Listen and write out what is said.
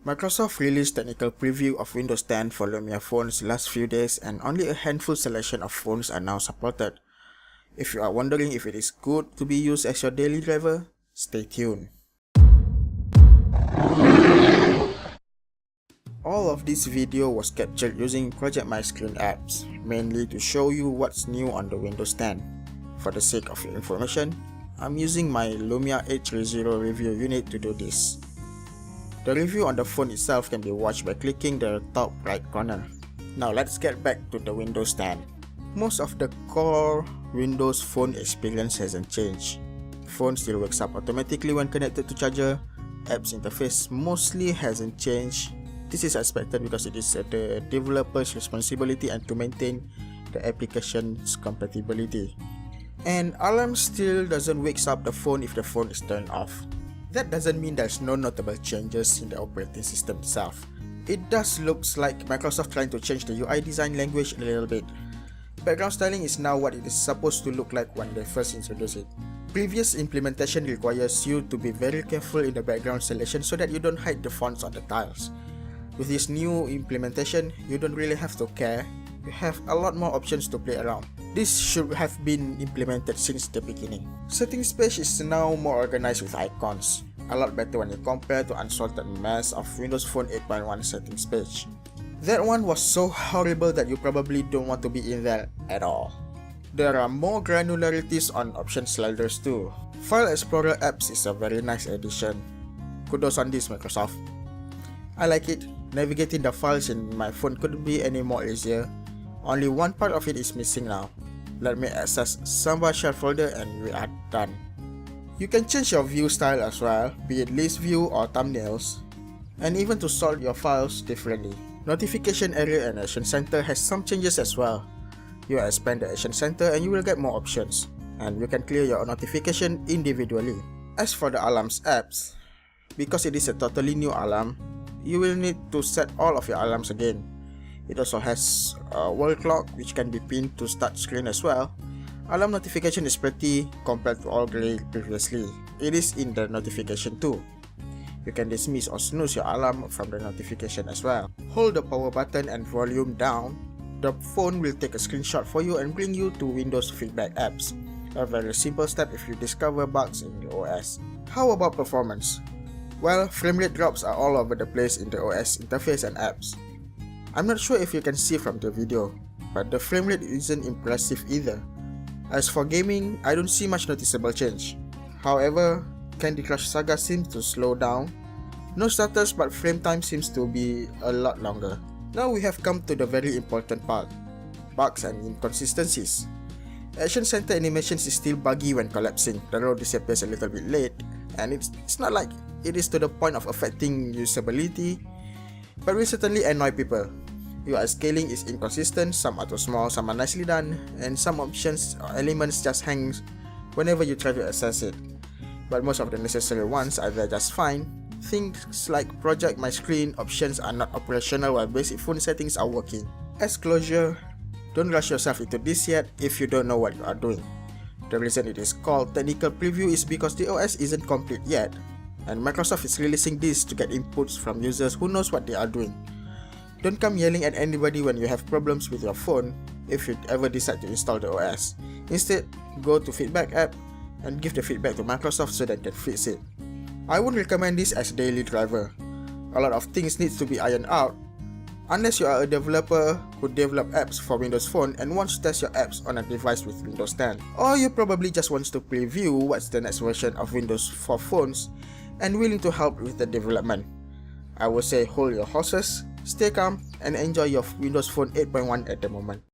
Microsoft released technical preview of Windows 10 for Lumia phones last few days, and only a handful selection of phones are now supported. If you are wondering if it is good to be used as your daily driver, stay tuned. All of this video was captured using Project My Screen apps, mainly to show you what's new on the Windows 10. For the sake of your information, I'm using my Lumia 830 review unit to do this. The review on the phone itself can be watched by clicking the top right corner. Now let's get back to the Windows 10. Most of the core Windows Phone experience hasn't changed. The phone still wakes up automatically when connected to charger. Apps interface mostly hasn't changed. This is expected because it is the developer's responsibility and to maintain the application's compatibility. And alarm still doesn't wake up the phone if the phone is turned off. That doesn't mean there's no notable changes in the operating system itself. It does looks like Microsoft trying to change the UI design language a little bit. Background styling is now what it is supposed to look like when they first introduced it. Previous implementation requires you to be very careful in the background selection so that you don't hide the fonts on the tiles. With this new implementation, you don't really have to care. You have a lot more options to play around. This should have been implemented since the beginning. Settings page is now more organized with icons. A lot better when you compare to unsorted mess of Windows Phone 8.1 settings page. That one was so horrible that you probably don't want to be in there at all. There are more granularities on option sliders too. File Explorer apps is a very nice addition. Kudos on this, Microsoft. I like it. Navigating the files in my phone couldn't be any more easier. Only one part of it is missing now. Let me access Samba share folder and we are done. You can change your view style as well, be it list view or thumbnails, and even to sort your files differently. Notification area and Action Center has some changes as well. You expand the Action Center and you will get more options, and you can clear your notification individually. As for the alarms apps, because it is a totally new alarm, you will need to set all of your alarms again. It also has a wall clock which can be pinned to start screen as well. Alarm notification is pretty compared to all grey previously. It is in the notification too. You can dismiss or snooze your alarm from the notification as well. Hold the power button and volume down. The phone will take a screenshot for you and bring you to Windows feedback apps. A very simple step if you discover bugs in the OS. How about performance? Well, frame rate drops are all over the place in the OS interface and apps. I'm not sure if you can see from the video, but the frame rate isn't impressive either. As for gaming, I don't see much noticeable change. However, Candy Crush Saga seems to slow down. No stutters, but frame time seems to be a lot longer. Now we have come to the very important part, bugs and inconsistencies. Action Center animations is still buggy when collapsing. The row disappears a little bit late, and it's not like it is to the point of affecting usability, but will certainly annoy people. UI scaling is inconsistent, some are too small, some are nicely done, and some options or elements just hang whenever you try to access it. But most of the necessary ones are there just fine. Things like Project My Screen options are not operational while basic phone settings are working. As closure, don't rush yourself into this yet if you don't know what you are doing. The reason it is called Technical Preview is because the OS isn't complete yet, and Microsoft is releasing this to get inputs from users who knows what they are doing. Don't come yelling at anybody when you have problems with your phone if you ever decide to install the OS. Instead, go to Feedback app and give the feedback to Microsoft so that they can fix it. I wouldn't recommend this as a daily driver. A lot of things need to be ironed out, unless you are a developer who develop apps for Windows Phone and wants to test your apps on a device with Windows 10. Or you probably just want to preview what's the next version of Windows for phones and willing to help with the development. I would say hold your horses, stay calm, and enjoy your Windows Phone 8.1 at the moment.